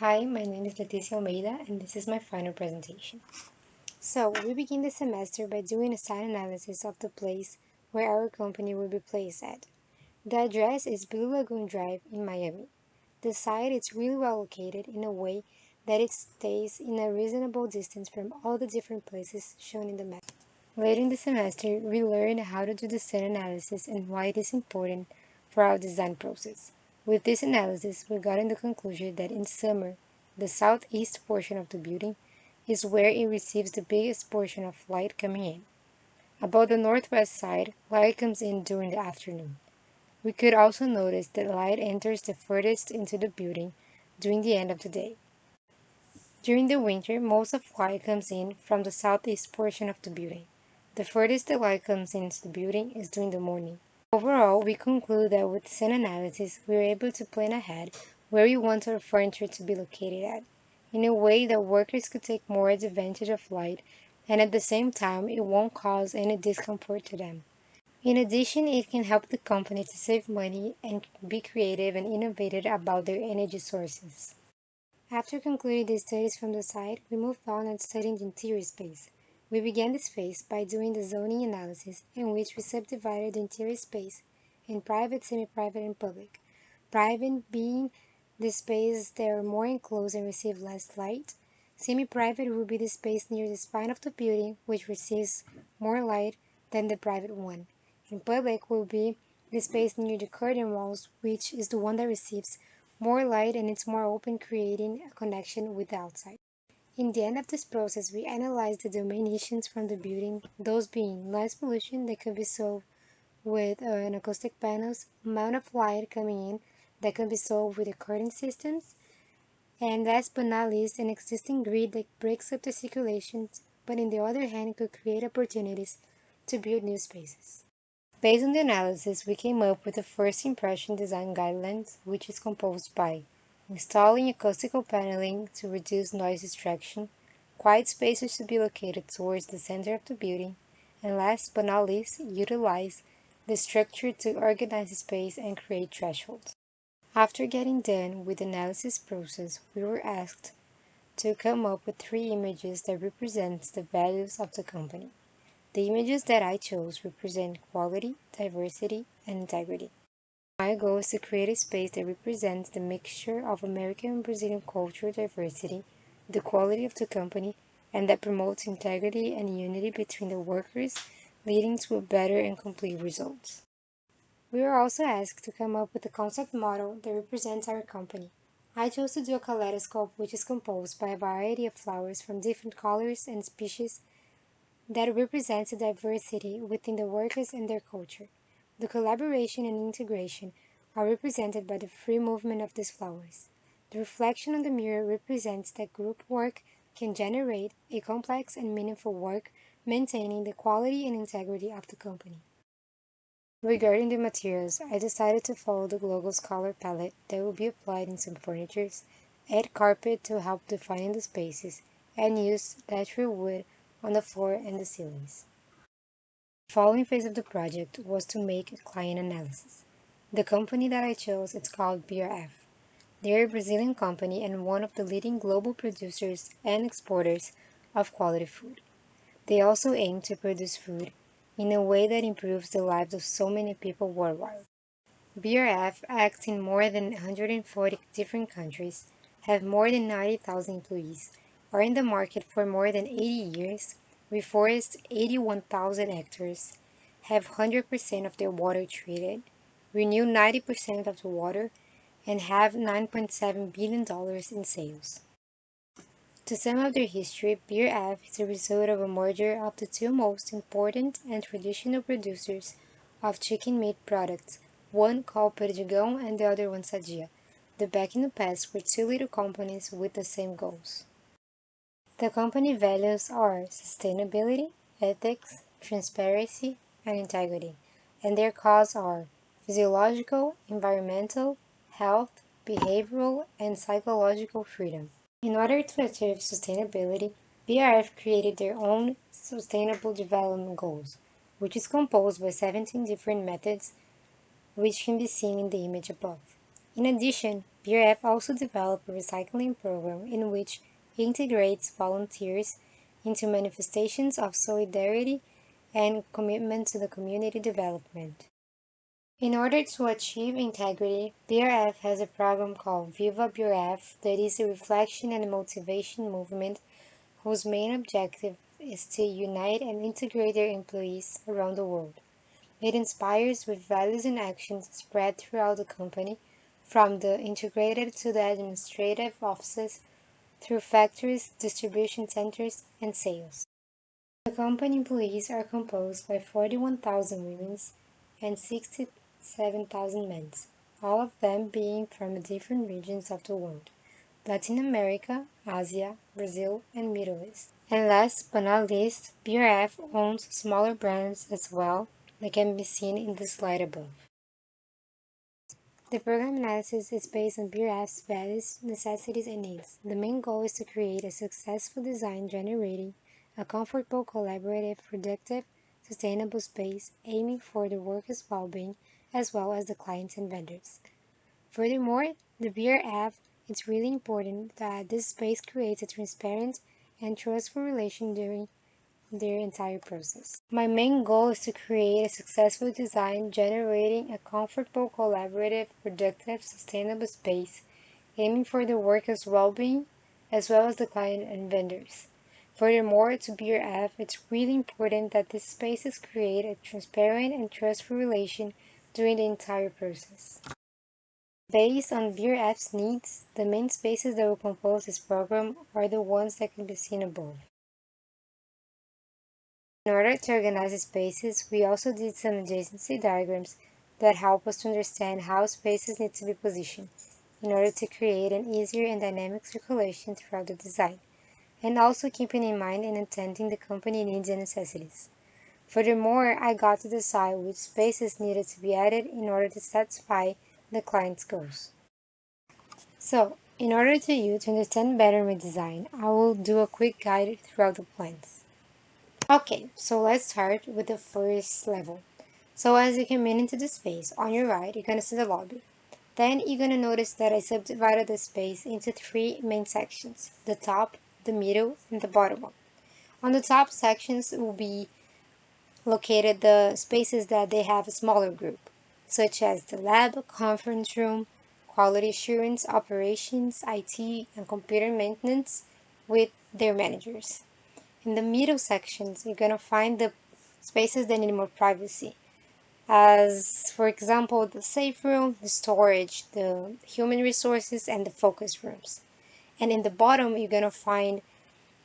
Hi, my name is Leticia Almeida, and this is my final presentation. So, we begin the semester by doing a site analysis of the place where our company will be placed at. The address is Blue Lagoon Drive in Miami. The site is really well located in a way that it stays in a reasonable distance from all the different places shown in the map. Later in the semester, we learn how to do the site analysis and why it is important for our design process. With this analysis, we got in the conclusion that in summer, the southeast portion of the building is where it receives the biggest portion of light coming in. About the northwest side, light comes in during the afternoon. We could also notice that light enters the furthest into the building during the end of the day. During the winter, most of light comes in from the southeast portion of the building. The furthest the light comes into the building is during the morning. Overall, we conclude that with sun analysis, we are able to plan ahead where we want our furniture to be located at, in a way that workers could take more advantage of light, and at the same time, it won't cause any discomfort to them. In addition, it can help the company to save money and be creative and innovative about their energy sources. After concluding the studies from the site, we moved on and studied the interior space. We began this phase by doing the zoning analysis, in which we subdivided the interior space in private, semi-private, and public. Private being the space that are more enclosed and receive less light. Semi-private will be the space near the spine of the building, which receives more light than the private one. And public will be the space near the curtain walls, which is the one that receives more light and it's more open, creating a connection with the outside. In the end of this process, we analyzed the domain issues from the building, those being noise pollution that could be solved with an acoustic panels, amount of light coming in that can be solved with the curtain systems, and last but not least, an existing grid that breaks up the circulations, but on the other hand could create opportunities to build new spaces. Based on the analysis, we came up with the first impression design guidelines, which is composed by installing acoustical paneling to reduce noise distraction, quiet spaces to be located towards the center of the building, and last but not least, utilize the structure to organize the space and create thresholds. After getting done with the analysis process, we were asked to come up with 3 images that represent the values of the company. The images that I chose represent quality, diversity, and integrity. My goal is to create a space that represents the mixture of American and Brazilian cultural diversity, the quality of the company, and that promotes integrity and unity between the workers, leading to a better and complete results. We were also asked to come up with a concept model that represents our company. I chose to do a kaleidoscope which is composed by a variety of flowers from different colors and species that represents the diversity within the workers and their culture. The collaboration and integration are represented by the free movement of these flowers. The reflection on the mirror represents that group work can generate a complex and meaningful work, maintaining the quality and integrity of the company. Regarding the materials, I decided to follow the logo's color palette that will be applied in some furnitures, add carpet to help define the spaces, and use natural wood on the floor and the ceilings. The following phase of the project was to make a client analysis. The company that I chose is called BRF. They are a Brazilian company and one of the leading global producers and exporters of quality food. They also aim to produce food in a way that improves the lives of so many people worldwide. BRF acts in more than 140 different countries, have more than 90,000 employees, are in the market for more than 80 years, reforest 81,000 hectares, have 100% of their water treated, renew 90% of the water, and have $9.7 billion in sales. To sum up their history, BRF is a result of a merger of the two most important and traditional producers of chicken meat products, one called Perdigão and the other one Sadia. The back in the past were two little companies with the same goals. The company values are sustainability, ethics, transparency, and integrity, and their causes are physiological, environmental, health, behavioral, and psychological freedom. In order to achieve sustainability, BRF created their own Sustainable Development Goals, which is composed by 17 different methods, which can be seen in the image above. In addition, BRF also developed a recycling program in which it integrates volunteers into manifestations of solidarity and commitment to the community development. In order to achieve integrity, BRF has a program called Viva BRF that is a reflection and motivation movement whose main objective is to unite and integrate their employees around the world. It inspires with values and actions spread throughout the company, from the integrated to the administrative offices, through factories, distribution centers, and sales. The company employees are composed by 41,000 women and 67,000 men, all of them being from different regions of the world: Latin America, Asia, Brazil, and Middle East. And last but not least, BRF owns smaller brands as well that can be seen in the slide above. The program analysis is based on BRF's values, necessities, and needs. The main goal is to create a successful design generating a comfortable, collaborative, productive, sustainable space aiming for the workers' well-being as well as the clients and vendors. Furthermore, the BRF, it's really important that this space creates a transparent and trustful relation during their entire process. My main goal is to create a successful design generating a comfortable, collaborative, productive, sustainable space aiming for the workers' well-being as well as the client and vendors. Furthermore, to BRF, it's really important that this spaces create a transparent and trustful relation during the entire process. Based on BRF's needs, the main spaces that will compose this program are the ones that can be seen above. In order to organize the spaces, we also did some adjacency diagrams that help us to understand how spaces need to be positioned in order to create an easier and dynamic circulation throughout the design, and also keeping in mind and attending the company needs and necessities. Furthermore, I got to decide which spaces needed to be added in order to satisfy the client's goals. So, in order to you to understand better my design, I will do a quick guide throughout the plans. Okay, so let's start with the first level. So as you come into the space, on your right, you're going to see the lobby. Then you're going to notice that I subdivided the space into three main sections: the top, the middle, and the bottom one. On the top sections will be located the spaces that they have a smaller group, such as the lab, conference room, quality assurance, operations, IT, and computer maintenance with their managers. In the middle sections, you're going to find the spaces that need more privacy, as for example, the safe room, the storage, the human resources, and the focus rooms. And in the bottom, you're going to find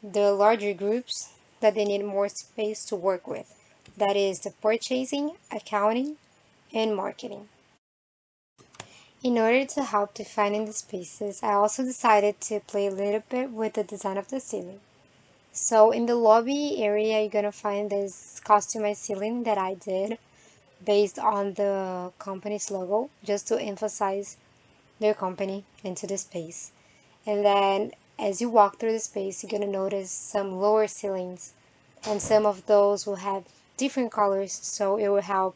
the larger groups that they need more space to work with. That is the purchasing, accounting, and marketing. In order to help defining the spaces, I also decided to play a little bit with the design of the ceiling. So in the lobby area, you're gonna find this customized ceiling that I did based on the company's logo, just to emphasize their company into the space. And then as you walk through the space, you're gonna notice some lower ceilings, and some of those will have different colors, so it will help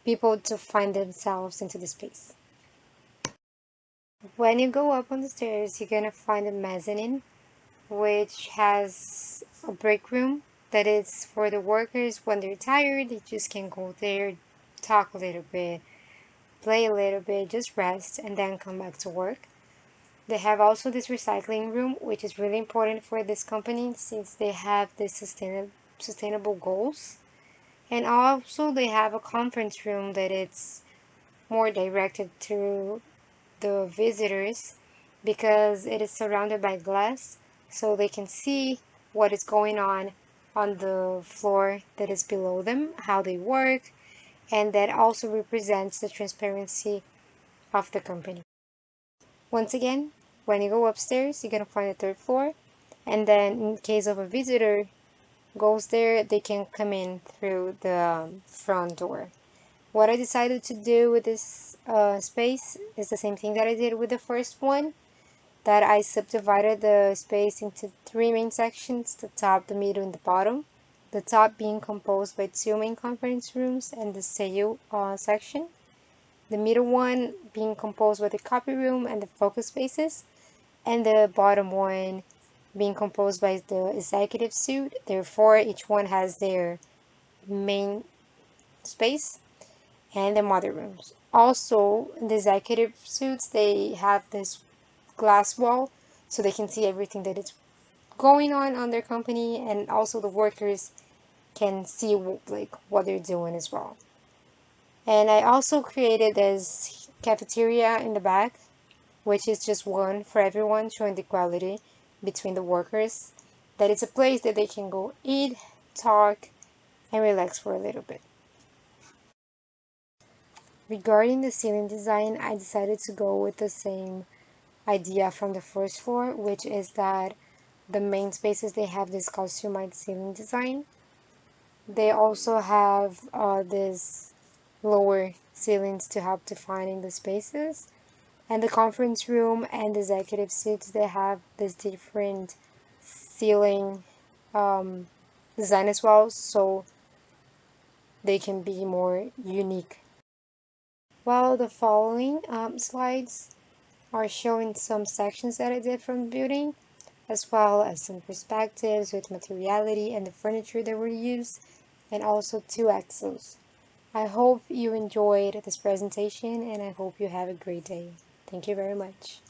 people to find themselves into the space. When you go up on the stairs, you're gonna find a mezzanine, which has a break room that is for the workers when they're tired. They just can go there, talk a little bit, play a little bit, just rest, and then come back to work. They have also this recycling room, which is really important for this company since they have this sustainable goals. And also they have a conference room that it's more directed to the visitors because it is surrounded by glass, so they can see what is going on the floor that is below them, how they work, and that also represents the transparency of the company. Once again, when you go upstairs, you're gonna find the third floor, and then in case of a visitor goes there, they can come in through the front door. What I decided to do with this space is the same thing that I did with the first one, that I subdivided the space into three main sections: the top, the middle, and the bottom. The top being composed by two main conference rooms and the sale section. The middle one being composed with the copy room and the focus spaces, and the bottom one being composed by the executive suite. Therefore, each one has their main space and the mother rooms. Also, the executive suites, they have this glass wall so they can see everything that is going on their company, and also the workers can see like what they're doing as well. And I also created this cafeteria in the back, which is just one for everyone, showing the equality between the workers, that it's a place that they can go eat, talk, and relax for a little bit. Regarding the ceiling design, I decided to go with the same idea from the first floor, which is that the main spaces, they have this customized ceiling design. They also have this lower ceilings to help defining the spaces. And the conference room and the executive suites, they have this different ceiling um, design as well, so they can be more unique. Well, the following slides are showing some sections that I did from the building, as well as some perspectives with materiality and the furniture that were used, and also two axles. I hope you enjoyed this presentation, and I hope you have a great day. Thank you very much.